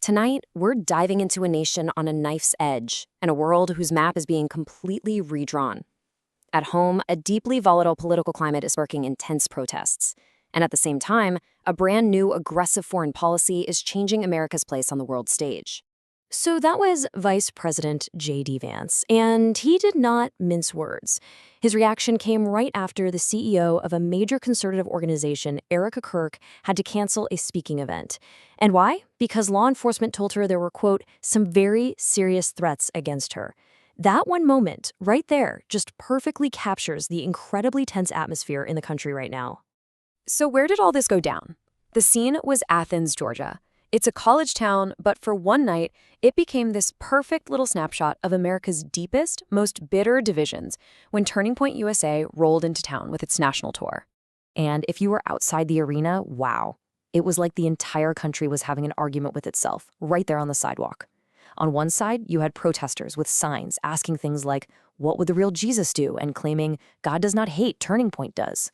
Tonight, we're diving into a nation on a knife's edge and a world whose map is being completely redrawn. At home, a deeply volatile political climate is sparking intense protests. And at the same time, a brand new aggressive foreign policy is changing America's place on the world stage. So that was Vice President JD Vance, and he did not mince words. His reaction came right after the CEO of a major conservative organization, Erika Kirk, had to cancel a speaking event. And why? Because law enforcement told her there were, quote, some very serious threats against her. That one moment, right there, just perfectly captures the incredibly tense atmosphere in the country right now. So where did all this go down? The scene was Athens, Georgia. It's a college town, but for one night, it became this perfect little snapshot of America's deepest, most bitter divisions when Turning Point USA rolled into town with its national tour. And if you were outside the arena, wow. It was like the entire country was having an argument with itself, right there on the sidewalk. On one side, you had protesters with signs asking things like, what would the real Jesus do? And claiming, God does not hate, Turning Point does.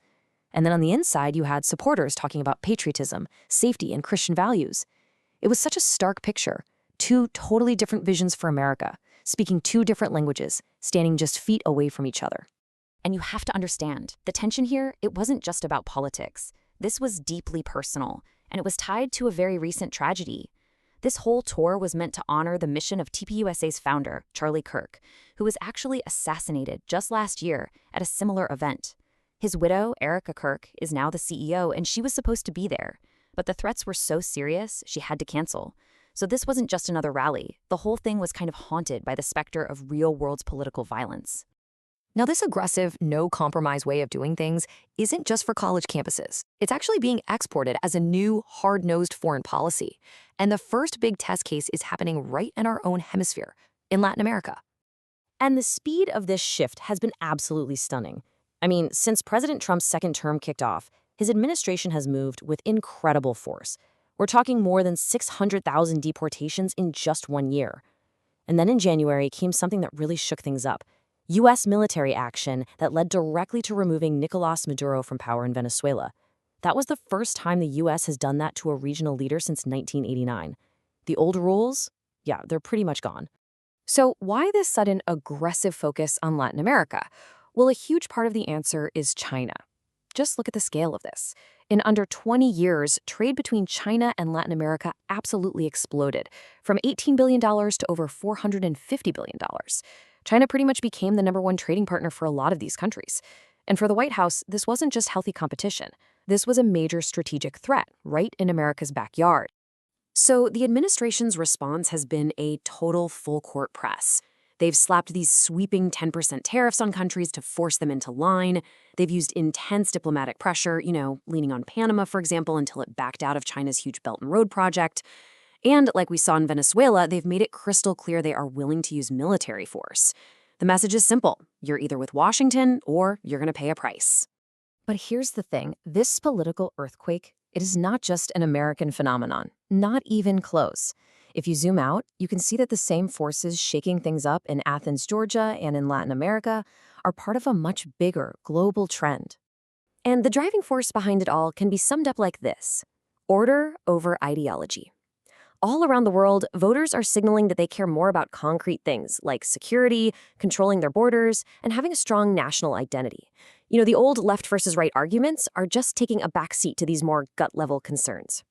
And then on the inside, you had supporters talking about patriotism, safety, and Christian values. It was such a stark picture. Two totally different visions for America, speaking two different languages, standing just feet away from each other. And you have to understand, the tension here, it wasn't just about politics. This was deeply personal, and it was tied to a very recent tragedy. This whole tour was meant to honor the mission of TPUSA's founder, Charlie Kirk, who was actually assassinated just last year at a similar event. His widow, Erika Kirk, is now the CEO, and she was supposed to be there. But the threats were so serious, she had to cancel. So this wasn't just another rally. The whole thing was kind of haunted by the specter of real-world political violence. Now, this aggressive, no-compromise way of doing things isn't just for college campuses. It's actually being exported as a new, hard-nosed foreign policy. And the first big test case is happening right in our own hemisphere, in Latin America. And the speed of this shift has been absolutely stunning. I mean, since President Trump's second term kicked off, his administration has moved with incredible force. We're talking more than 600,000 deportations in just 1 year. And then in January came something that really shook things up. U.S. military action that led directly to removing Nicolás Maduro from power in Venezuela. That was the first time the U.S. has done that to a regional leader since 1989. The old rules? Yeah, they're pretty much gone. So why this sudden aggressive focus on Latin America? Well, a huge part of the answer is China. Just look at the scale of this. In under 20 years, trade between China and Latin America absolutely exploded, from $18 billion to over $450 billion. China pretty much became the #1 trading partner for a lot of these countries. And for the White House, this wasn't just healthy competition. This was a major strategic threat right in America's backyard. So the administration's response has been a total full-court press. They've slapped these sweeping 10% tariffs on countries to force them into line. They've used intense diplomatic pressure, leaning on Panama, for example, until it backed out of China's huge Belt and Road project. And like we saw in Venezuela, they've made it crystal clear they are willing to use military force. The message is simple. You're either with Washington or you're going to pay a price. But here's the thing. This political earthquake, it is not just an American phenomenon. Not even close. If you zoom out, you can see that the same forces shaking things up in Athens, Georgia, and in Latin America are part of a much bigger global trend. And the driving force behind it all can be summed up like this: order over ideology. All around the world, voters are signaling that they care more about concrete things like security, controlling their borders, and having a strong national identity. The old left versus right arguments are just taking a backseat to these more gut-level concerns.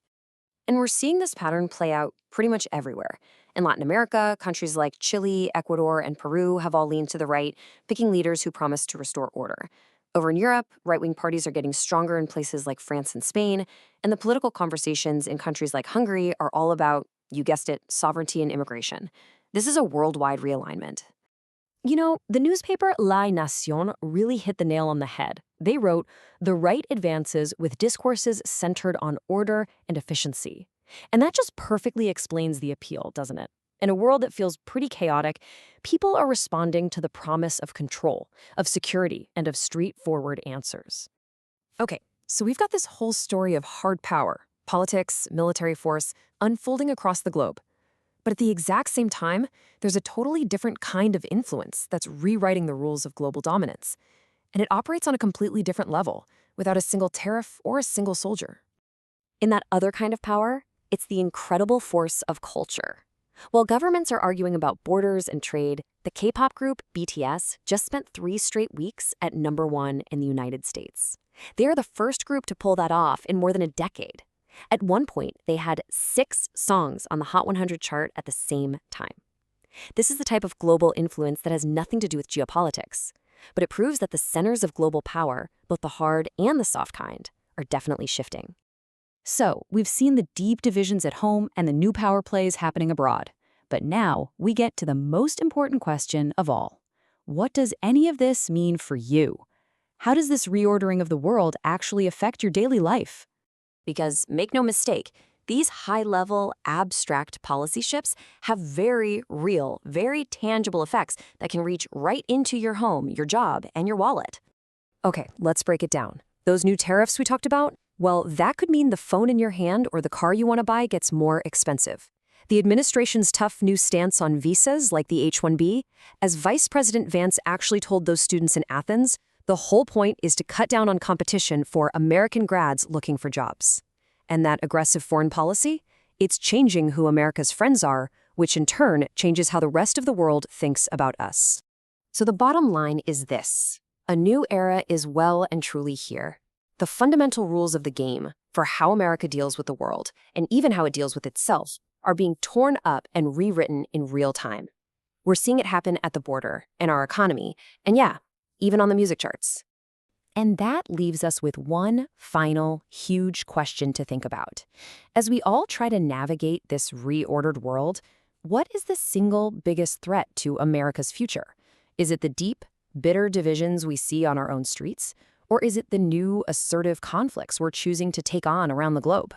And we're seeing this pattern play out pretty much everywhere. In Latin America, countries like Chile, Ecuador, and Peru have all leaned to the right, picking leaders who promise to restore order. Over in Europe, right-wing parties are getting stronger in places like France and Spain, and the political conversations in countries like Hungary are all about, you guessed it, sovereignty and immigration. This is a worldwide realignment. The newspaper La Nación really hit the nail on the head. They wrote, "The right advances with discourses centered on order and efficiency." And that just perfectly explains the appeal, doesn't it? In a world that feels pretty chaotic, people are responding to the promise of control, of security, and of straightforward answers. Okay, so we've got this whole story of hard power, politics, military force, unfolding across the globe. But at the exact same time, there's a totally different kind of influence that's rewriting the rules of global dominance. And it operates on a completely different level, without a single tariff or a single soldier. In that other kind of power, It's the incredible force of culture. While governments are arguing about borders and trade, the K-pop group BTS just spent 3 straight weeks at #1 in the United States. They are the first group to pull that off in more than a decade. At one point, they had 6 songs on the Hot 100 chart at the same time. This is the type of global influence that has nothing to do with geopolitics, but it proves that the centers of global power, both the hard and the soft kind, are definitely shifting. So, we've seen the deep divisions at home and the new power plays happening abroad. But now, we get to the most important question of all. What does any of this mean for you? How does this reordering of the world actually affect your daily life? Because, make no mistake, these high-level, abstract policy shifts have very real, very tangible effects that can reach right into your home, your job, and your wallet. Okay, let's break it down. Those new tariffs we talked about? Well, that could mean the phone in your hand or the car you want to buy gets more expensive. The administration's tough new stance on visas, like the H-1B, as Vice President Vance actually told those students in Athens, the whole point is to cut down on competition for American grads looking for jobs. And that aggressive foreign policy? It's changing who America's friends are, which in turn changes how the rest of the world thinks about us. So the bottom line is this. A new era is well and truly here. The fundamental rules of the game for how America deals with the world, and even how it deals with itself, are being torn up and rewritten in real time. We're seeing it happen at the border, in our economy, and yeah, even on the music charts. And that leaves us with one final, huge question to think about. As we all try to navigate this reordered world, what is the single biggest threat to America's future? Is it the deep, bitter divisions we see on our own streets? Or is it the new, assertive conflicts we're choosing to take on around the globe?